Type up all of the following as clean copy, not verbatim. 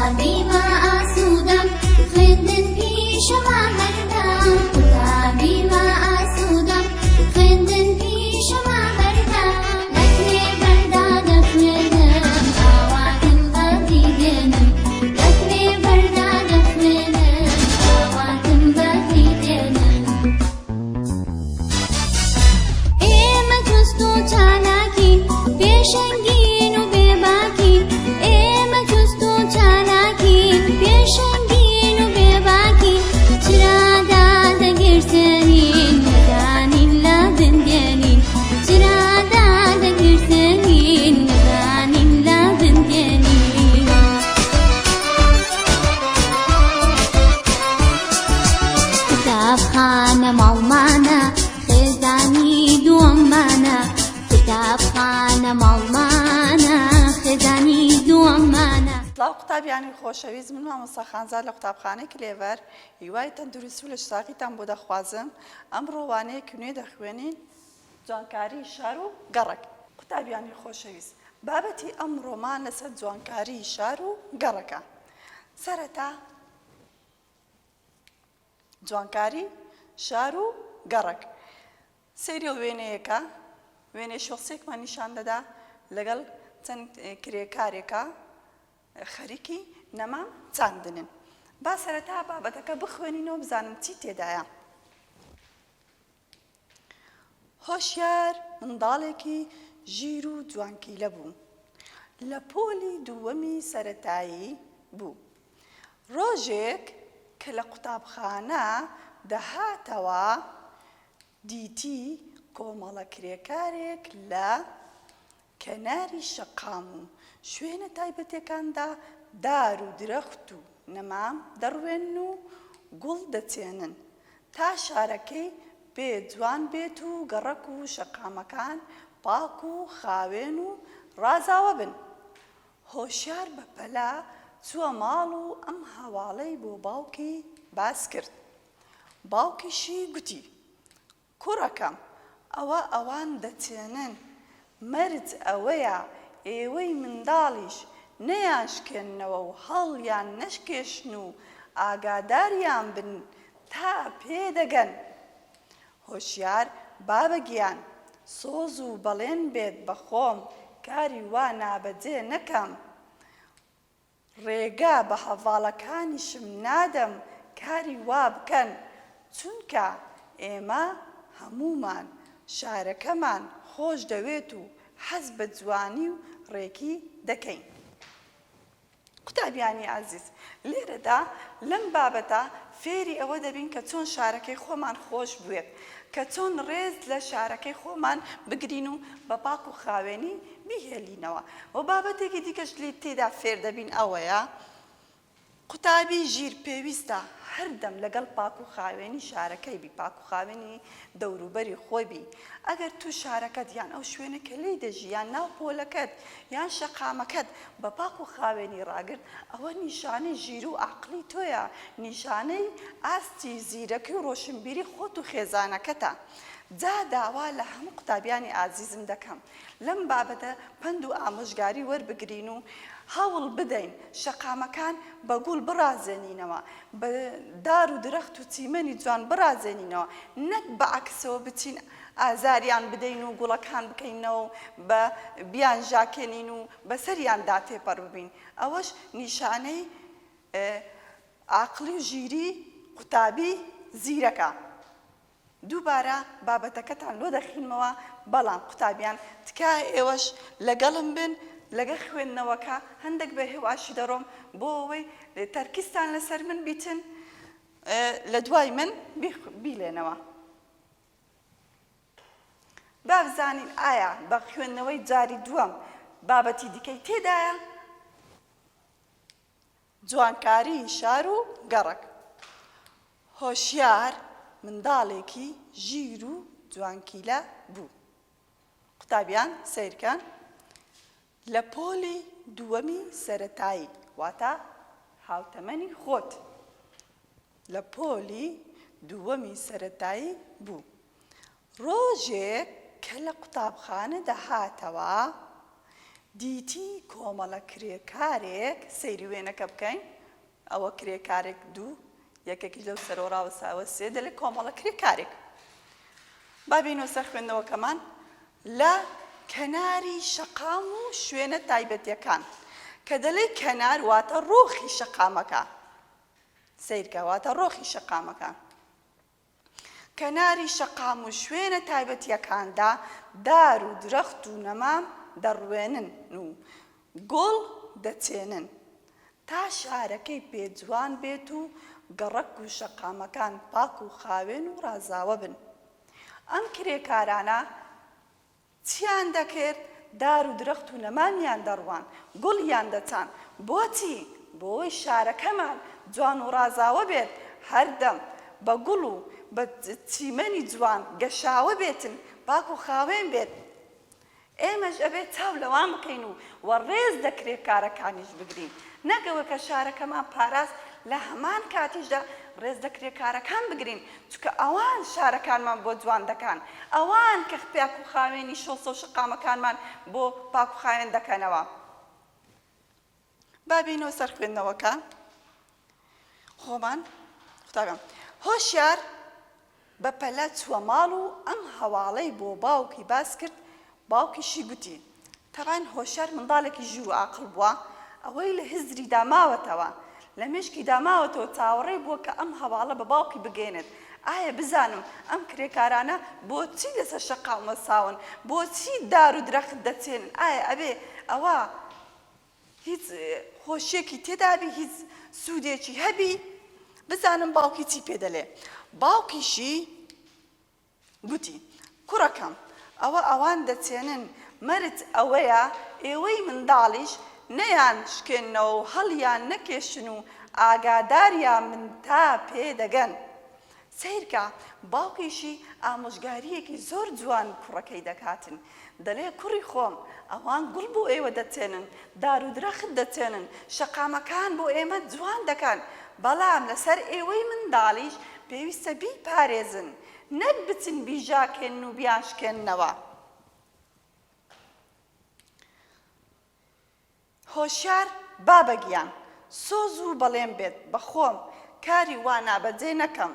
قوتابی ما ئاسوودەم خوێندن پیشەما هەردەم قوتابی ما ئاسوودەم خوێندن پیشەما هەردەم لەکوێ بەردا دەخوێنم ئاواتم بەدی دێنم لەکوێ بەردا دەخوێنم ئاواتم بەدی دێنم ئێمە جوست و چالاکین پێشەنگین و بێباکین ئێمە جوست و چالاکین پێشەنگین و بێباکین چرادا دەگرسێنین نەزانین لە بندێنین چرادا دەگرسێنین نەزانین لە بندێنین قوتابخانە ماڵمانە خێزانی دووەممانە قوتابخانە ماڵمانە خێزانی دووەممانە سڵاو قوتابیانی خۆشەویست من مامۆستا خانزاد لە قوتابخانەی کلێڤەر هیوای تەندروستی و لە شتاقیتان بۆ دەخوازم ئەمڕۆ وانەیەکی نوێ دەخوێنین جوانکاری شار و گەڕک قوتابیانی خۆشەویست بابەتی ئەمڕۆمان لەسەر جوانکاری شار و گەڕەکە سەرەتا جوانکاری شار و گەڕک سەیری وێنەیەکە وێنەی شخصێکمان نیشان دەدا لەگەڵ چەند کرێکارێکە خەریکی نەمام چاندنن با سەرەتا بابەتەکە بخوێنینەوە بزانم چی تێدایە هۆشیار منداڵێکی ژیر و جوانکیلە بوو لە پۆلی دووەمی سەرەتایی بوو ڕۆژێک کە لە قوتابخانە دەهاتەوە دیتی کۆمەڵە کرێکارێک لە کەناری شەقام و شوێنە تایبەتەکاندا دار و درەخت و نەمام دەڕوێن و گوڵ دەچێنن تا شارەکەی بێ جوان بێت و گەڕەک و شەقامەکان پاک و خاوێن و ڕازاوە بن هۆشیار بەپەلا چووە ماڵ و ئەم هەواڵەی بۆ باوکی باس کرد باوکیشی گوتی کوڕەکەم ئەوە ئەوان دەچێنن مەرج ئەوەیە ئێوەی منداڵیش نەیانشکێننەوە و هەڵیان نەشکێشن و ئاگاداریان بن تا پێدەگەن هۆشیار بابەگیان سۆز و بەڵێن بێت بە خۆم کاری وا نابەجێ نەکەم ڕێگا بە هەڤاڵەکانیشم نادەم کاری وا بکەن چونکە ئێمە هەمومان شارەکەمان خۆش دەوێت و حەز بە جوانی و ڕێکی دەکەین قوتابیانی عەزیز لێرەدا لەم بابەتە فێری ئەوە دەبین کە چۆن شارەکەی خۆمان خۆش بوێت کە چۆن ڕێز لە شارەکەی خۆمان بگرین و بە پاک و خاوێنی بیهێلینەوە و بابەتێکی دیکەش لێ تێدا فێر دەبین ئەوەیە قوتابی ژیر پێویستە هەردەم لەگەڵ پاک و خاوێنی شارەکەی بی پاک و خاوێنی دەوروبەری خۆی بی ئەگەر تو شارەکەت یان ئەو شوێنە کە لێی دەژی یان ناو پۆلەکەت یان شەقامەکەت بە پاک و خاوێنی ڕاگرت ئەوە نیشانەی ژیر و عەقڵی تۆیە نیشانەی ئاستی زیرەکی و ڕۆشنبیری خۆت و خێزانەکەتە جا داوا لە هەموو قوتابیانی ئازیزم دەکەم لەم بابەتە پند و ئامۆژگاری وەربگرین و هەوڵ بدەین شەقامەکان بە گوڵ بڕازێنینەوە بە دار و درەخت و چیمەنی جوان بڕازێنینەوە نەک بە عەکسەوە بچین ئازاریان بدەین و گوڵەکان بکەینەوە بە بیان ژاکێنین و بەسەریاندا تێپەڕ ببین ئەوەش نیشانەی عەقڵی و ژیری قوتابی زیرەکە دووبارە بابەتەکەتان لۆ دەخینمەوە بەڵام قوتابیان تکایە ئێوەش لەگەڵم بن لەگە خوێندنەوەکە هەندێک بە هێواشی دەڕۆم بۆ ئەوەی تەرکیزتان لەسەر من بیتن لە دوای من بیلێنەوە با بزانین ئایا بە خوێندنەوەی جاری دووەم بابەتی دیکەی تێدایە جوانکاری شار و گەڕک هۆشیار منداڵێکی ژیر و جوانکیلە بوو قوتابیان سیرکەن لە پۆلی دووەمی سەرەتایی واتە هاوتەمەنی خۆت لە پۆلی دووەمی سەرەتایی بوو ڕۆژێک کە لە قوتابخانە دەهاتەوە دیتی کۆمەڵە کرێکارێک سەیری وێنەکە بکەین ئەوە کرێکارێک دوو یەکێکی لەو سەرۆڕاوە ساوە سێ دەڵێ کۆمەڵە کرێکارێک با بینەوە سەر خوێندنەوەکەمان لە کەناری شەقام و شوێنە تایبەتیەکان کە دەڵێ کەنار واتە ڕۆخی شەقامەکە سیرکە واتە ڕۆخی شەقامەکە کەناری شەقام و شوێنە تایبەتیەکاندا دار و درەخت و نەمام دەڕوێنن و گوڵ دەچێنن تا شارەکەی پێجوان بێت و گەڕەک و شەقامەکان پاک و خاوێن و ڕازاوە بن ئەم کرێکارانە چیان دەکرد دار و درەخت و نەمامیان دەڕوان گوڵیان دەچان بۆچی بۆی شارەکەمان جوان و ڕازاوە بێت هەردەم بە گوڵ و بە چیمەنی جوان گەشاوە بێتن پاک و خاوێن بێت ئێمەش ئەبێت چاو لەوان بکەین و وەڕێز لە کرێکارەکانیش بگرین نەگەوە کە شارەکەمان پاراست لە هەمان کاتیشدا ڕێز لە کرێکارەکان بگرین چونکە ئەوان شارەکانمان بۆ جوان دەکەن ئەوان کە پاک و خاوێنی شۆسە و شەقامەکانمان بۆ پاک و خاوێن دەکەنەوە با بینەوە سەر خوێندنەوەکە خۆمان قوتابم هۆشیار بە پەلە چووە ماڵ و ئەم هەواڵەی بۆ باوکی باس کرد باوکیشی گوتی تەبان هۆشیار منداڵێکی ژیر و عاقڵ بووە ئەوەی لە هزری داماوەتەوە لە مشکی داماوەتەوە چاوەڕێی بووە کە ئەم هەواڵە بە باوکی بگێنێت ئایا بزانم ئەم کرێکارانە بۆچی لەسەر شەقام وەساون بۆچی دار و درەخت دەچێنن ئایا ئەبێ ئەوە هیچ خۆشیێکی تێدابی هیچ سوودێکی هەبی بزانم باوکی چی پێ دەڵێ باوکیشی گوتی کوڕەکەم ئەوە ئەوان دەچێنن مەرج ئەوەیە ئێوەی منداڵیش نەیان شکێنەوە و هەڵیان نەکێشن و ئاگاداریان من تا پێدەگەن سیرکە باوکیشی ئامۆژگاریەکی زۆر جوان کوڕەکەی دەکاتن دەڵێ کوڕی خۆم ئەوان گوڵ بۆ ئێوە دەچێنن دار و درەخت دەچێنن شەقامەکان بۆ ئێمە جوان دەکەن بەڵام لەسەر ئێوەی منداڵیش پێویستە بیپارێزن نەک بچن بیژاکێن و بیاشکێننەوە هۆشیار بابەگیان سۆز و بەڵێم بێت بەخۆم کاری وا نابەجێ نەکەم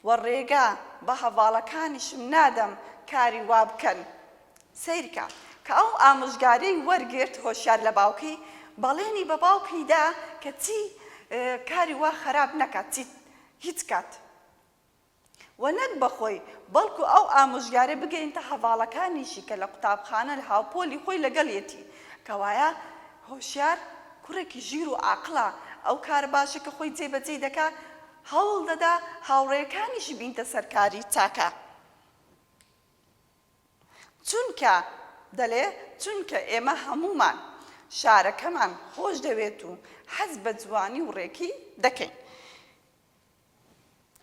و ڕێگا بە هەواڵەکانیشم نادەم کاری وا بکەن سیرکە کە ئەو ئامۆژگارەی وەرگرت هۆشیار لە باوکی بەڵێنی بە باوکیدا کە چی کاری وا خراپ نەکات هیچ کات و نەک بەخۆی بەڵکو ئەو ئامۆژگارە بگەینتە هەواڵەکانیشی کە لە قوتابخانە لە هاوپۆلی خۆی لەگەڵیەتی کەوایە هۆشیار کوڕێکی ژیر و عاقڵە ئەو کارە باشە کە خۆی جێبەجێ دەکات هەوڵ دەدا هاوڕێیەکانیشی بینتە سەرکاری چاکە چونکە دەڵێ چونکە ئێمە هەمومان شارەکەمان خۆش دەوێت و حەز بە جوانی و ڕێکی دەکەین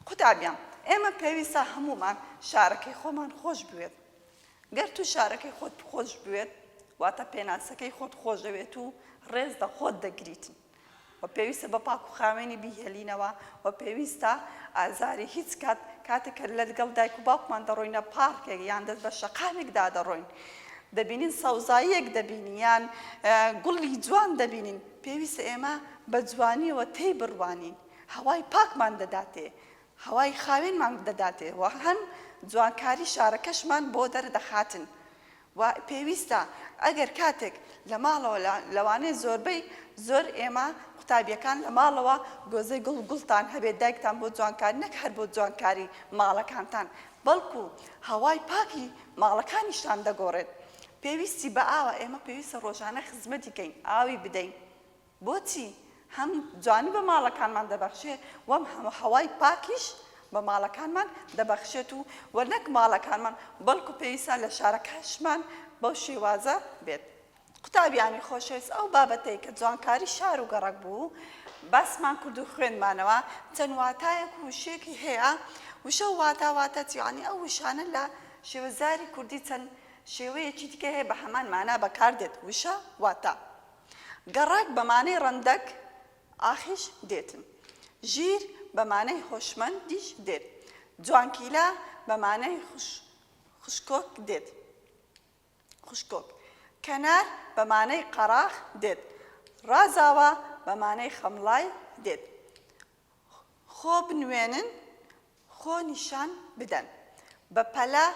قوتابیان ئێمە پێویستە هەمومان شارەکەی خۆمان خۆش بوێت گەر تو شارەکەی خۆت خۆش بوێت واتە پێناسەکەی خۆت خۆش دەوێت و ڕێز لە خۆت دەگریتن و پێویستە بە پاک و خاوێنی بیهێلینەوە و پێویستە ئازاری هیچ کاتێکە لەگەڵ دایک و باوکمان دەڕۆینە پارکێک یان دەست بە شەقامێکدا دەڕۆین دەبینین سەوزاییەک دەبینین یان گوڵی جوان دەبینین پێویستە ئێمە بە جوانیەوە تێی بڕوانین هەوای پاکمان دەداتێ هەوای خاوێنمان دەداتێ و هەم جوانکاری شارەکەشمان بۆ دەردەخاتن و پێویستە ئەگەر کاتێک لە ماڵەوە لەوانەیە زۆربەی زۆر ئێمە قوتابیەکان لە ماڵەوە گۆزەی گوڵتان هەبێت دایکتان بۆ جوانکاری نەک هەر بۆ جوانکاری ماڵەکانتان بەڵکو هەوای پاکی ماڵەکانیشتان دەگۆڕێت پێویستی بە ئاوە ئێمە پێویستە ڕۆژانە خزمەتی کەین ئاوی بدەین بۆچی هەم جوانی بە ماڵەکانمان دەبەخشێت وەم هەوای پاکیش بە ماڵەکانمان دەبەخشێت و وەرنەک ماڵەکانمان بەڵکو پێویستە لە شارەکەشمان بەو شێوازە بێت قوتابیانی خۆشەویست ئەو بابەتەی کە جوانکاری شار و گەڕک بوو باسمان کرد و خوێنمانەوە چەند واتایەک و وشێکی هەیە وشە و واتە یعنی ئەو وشانە لە شێوەزاری کوردی چەند شێوەیەکی دیکە هەیە بە هەمان مانا بەکاردێت وشە واتە گەڕک بە مانای ڕەندەک ئاخیش دێتن ژیر بە مانای هۆشمەندیش دێت جوانکیلە بە مانای خوشکۆک دێت خوشکۆک کەنار بە مانای قەراغ دێت، ڕازاوە بە مانای خەمڵای دێت. خۆ بنوێنن، خۆ نیشان بدەن، بە پەلا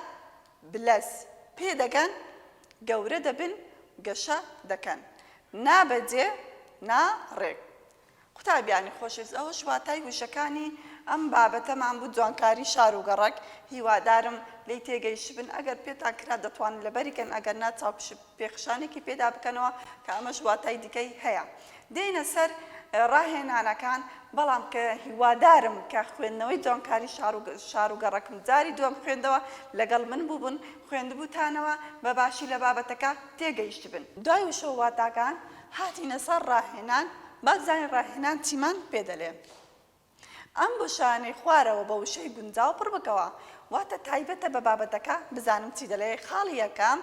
بلەس پێدەگەن، گەورە دەبن گەشە دەکەن، نابەجێ ناڕێک. قوتابیانی خۆشەویست، ئەوەش واتای وشەکانی ئەم بابەتەمان بوو، جوانکاری شار و گەڕەک. هیوادارم لی تێگەیشت بن. ئەگەر پێتان کرا دەتوانن لەبەریکەن، ئەگەر نا چاو پێخشانێکی پێدا بکەنەوە کە ئەمەش واتای دیکەی هەیە. دێنە سەر ڕاهێنانەکان، بەڵام کە هیوادارم کە خوێندنەوەی جوانکاری شار و گەڕەکم جاری دووەم خوێندەوە لەگەڵ من بووبن، خوێندبووتانەوە بە باشی لە بابەتەکە تێگەیشت بن. دوای وشە و واتاکان هاتینە سەر ڕاهێنان. با بزانین ڕاهێنان چیمان پێ دەڵێ. ئەم بۆشانەی خوارەوە بە وشەی گونجاو پڕ بکەوە، واتە تایبەتە بە بابەتەکە بزانم چی دەڵێ. خاڵی یەکەم،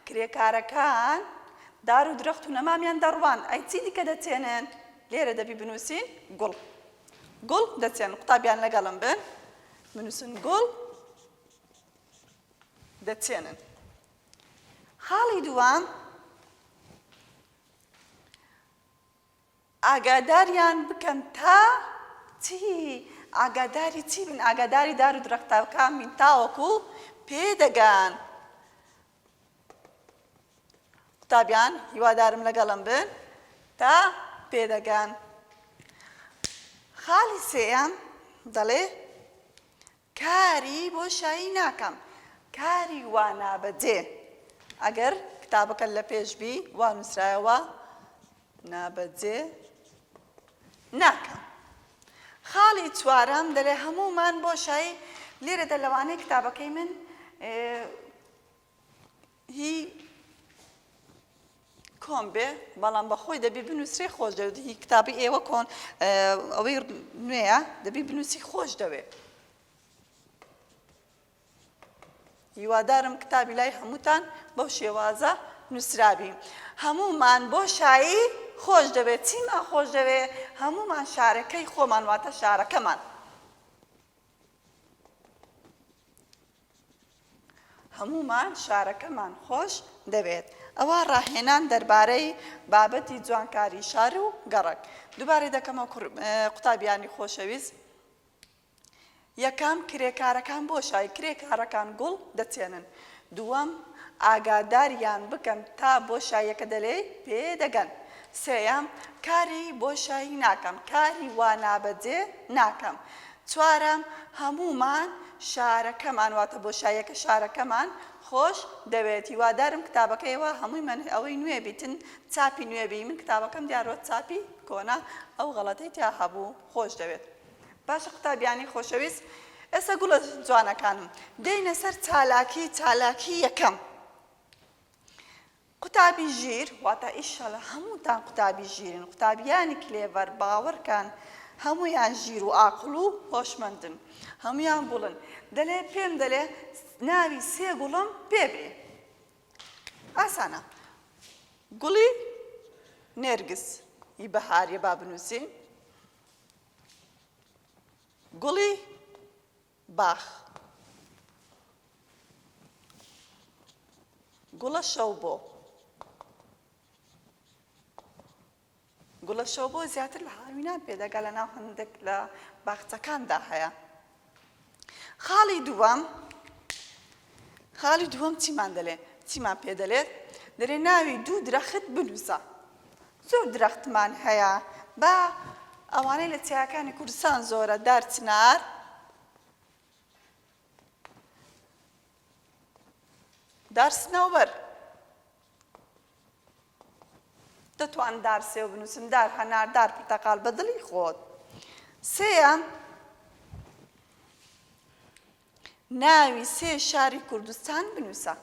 کرێکارەکان دار و درەخت و نەمامیان دەڕوان. ئەی چی دیکە دەچێنن؟ لێرە دەبی بنووسین گوڵ. گوڵ دەچێن. قوتابیان لەگەڵم بن، بنووسن گوڵ دەچێنن. خاڵی دووەم، ئاگاداریان بکەن تا چی؟ ئاگاداری چی بن؟ ئاگاداری دار و درەختەکان بین تاوەکو پێدەگەن. قوتابیان هیوادارم لەگەڵم بن، تا پێدەگەن. خاڵی سێیەم دەڵێ کاری بۆشایی ناکەم، کاری وا نابەجێ. ئەگەر کتابەکە لە پێشبی وا نووسرایەوە نابەجێ ناکەم. خاڵی چوارەم دەڵێ هەمومان بۆشایی. لێرەدا لەوانەیە کتابەکەی من هی کۆم بێ، بەڵام بەخۆی دەبی بنووسێ خۆش دەوێت. هی کتابی ئێوە کۆن ئەوەی نوێیە دەبی بنووسی خۆش دەوێت. هیوادارم کتابی لای هەمووتان بەو شێوازە نووسرابی. هەموومان بۆشایی خۆش دەوێت. چیمان خۆش دەوێت؟ هەموومان شارەکەی خۆمان، واتە شارەکەمان. هەموومان شارەکەمان خۆش دەوێت. ئەوە ڕاهێنان دەربارەی بابەتی جوانکاری شار و گەڕەک. دووبارەی دەکەمەوە قوتابیانی خۆشەویست. یەکەم، کرێکارەکان بۆشایی، کرێکارەکان گوڵ دەچێنن. دووەم، ئاگاداریان بکەن تا بۆشاییەکە دەلێ پێدەگەن. سێیەم، کاری بۆشایی ناکەم، کاری وا نابەجێ ناکەم. چوارەم، هەموومان شارەکەمان، واتە بۆشاییەکە شارەکەمان خۆش دەوێت. هیوادارم کتابەکەیەوە هەموویمان ئەوەی نوێ بیتن، چاپی نوێبی. من کتابەکەم دیارۆ چاپی کۆنا، ئەو غەڵەتەی تیا هەبوو خۆش دەوێت. باشە قوتابیانی خۆشەویست، ئێستا گوڵە جوانەکانم دێینە سەر چالاکی یەکەم. قوتابی ژیر، واتە ئیشەڵە هەمووتان قوتابی ژیرن، قوتابیانی کلێڤەر باوەڕکان، هەموویان ژیر و ئاقڵ و هۆشمەندن، هەموویان گوڵن. دەلێ پێم دەلێ ناوی سێ گوڵم پێبێ. ئاسانە. گوڵی نێرگس هی بەهاریە، با بنووسین. گوڵی باخ، گوڵە شەوبۆ. گوڵە شەوبۆ زیاتر لە هاوینان پێدەگا، لە ناو هەندێک لە باخچەکاندا هەیە. خاڵی دووەم چیمان دەلێ؟ چیمان پێ دەلێت؟ دەرێ ناوی دوو درەخت بنووسە. زۆر درەختمان هەیە، با ئەوانەی لە چیاکانی کوردستان زۆرە، دارچنار، دارسنەوبەر. دەتوان دار سێو بنووسم، دار هەنار، دار پرتەقال بە دڵی خۆت. سێیەم، ناوی سێ شاری کوردستان بنووسە.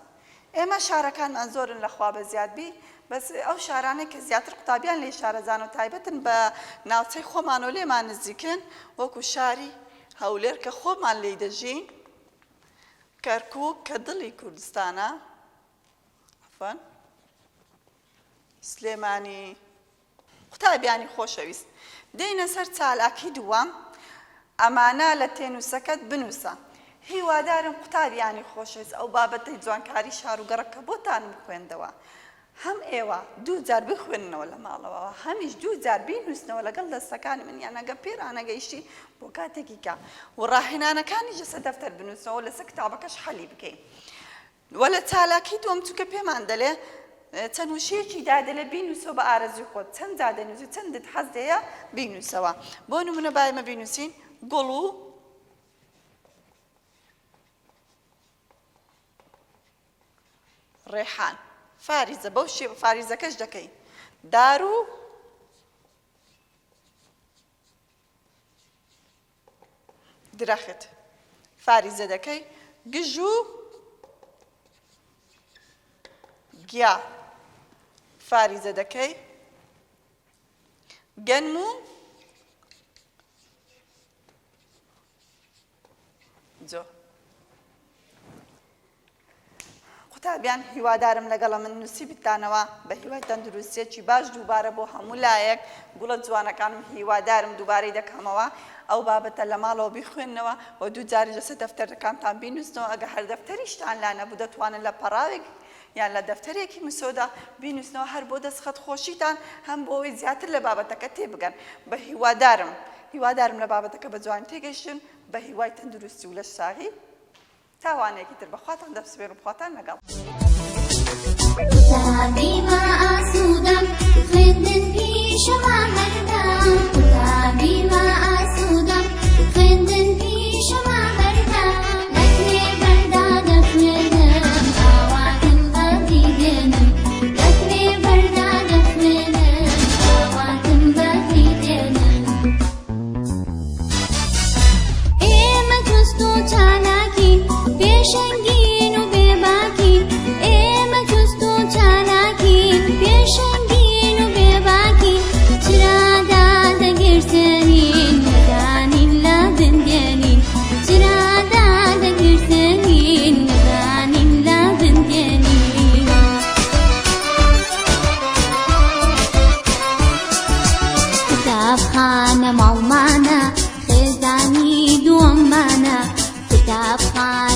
ئێمە شارەکانمان زۆرن لەخوا بە زیادبی، بەس ئەو شارانەی کە زیاتر قوتابیان لێ شارەزان و تایبەتن بە ناوچەی خۆمان و لێمان نزیکن، وەکو شاری هەولێر کە خۆمان لێی دەژین، کەرکووک کە دڵی کوردستانە، سلێمانی. قوتابیانی خۆشەویست، دێینە سەر چالاکی دووەم. ئەمانە لە تێنووسەکەت بنووسە. هیوادارم قوتابیانی خۆشەویست ئەو بابەتەی جوانکاری شار و گەڕەک کە بۆتان بخوێندەوە هەم ئێوە دوو جار بخوێننەوە لە ماڵەوە هەمیش دوو جار بینووسنەوە لەگەڵ دەستەکانی من یان ئەگە پێرانەگەیشتی بۆ کاتێکی کە و ڕاهێنانەکانی جەسە دەفتەر بنووسنەوە لەسەر کتابەکەش حەلی بکەین وە لە چالاکی دووەم چووکە پێمان دەڵێ چەند وشەیەکی دادەلێ بینووسەوە بە ئارەزوی خۆت چەند جا دەنووسی چەندت حەز دەیە بینووسەوە بۆ نمونە بایمە بینووسین گوڵ و ڕێحان فاریزە بەو شێوە فاریزەکەش دەکەین دار و درەخت فاریزە دەکەی گژ و گیا فاریزە دەکەی گەنم و جۆ قوتابیان هیوادارم لەگەڵە من نووسی بتانەوە بە هیوای تەندروستیەکی باش دووبارە بۆ هەموو لایەک گوڵە جوانەکانم هیوادارم دووبارەی دەکەمەوە ئەو بابەتە لە ماڵەوە بیخوێننەوە و دوو جاری لەسەر دەفتەرەکانتان بینووسنەوە ئەگە هەر دەفتەریشتان لا نەبوو دەتوانن لە پەڕاوێک یان لە دەفتەرێکی مسۆدا بینووسنەوە هەر بۆ دەستخەت خۆشیتان هەم بۆ ئەوەی زیاتر لە بابەتەکە تێبگەن بە هیوادارم لە بابەتەکە بە جوان تێگەیشتن بە هیوای تەندروستی و لەش ساغی تاوانێکی تر بەخواتان دەسپێرم خواتان لەگەڵ قوتابی ما ئاسوودەم خوێندن پیشەما هەردەم قوتابی ما ئاسوودەم خوێندن پیشەما هەردەم لەکوێ بەردا دەخوێنم ئاواتم بەفی دێنم لەکوێ بەردا دەخوێنم ئاواتم بەفی دێنم ئێمە جوست و چالاکین پێشەنگین و بێباکین ئێمە جوست و چالاکین پێشەنگین و بێباکین چرادا دەگرسێنین نەدانین لە بندێنین چرادا دەگرسێنین نەدانین لە بندێنین قوتابخانە ماڵمانە خێزانی دووەممانە قوتابخانە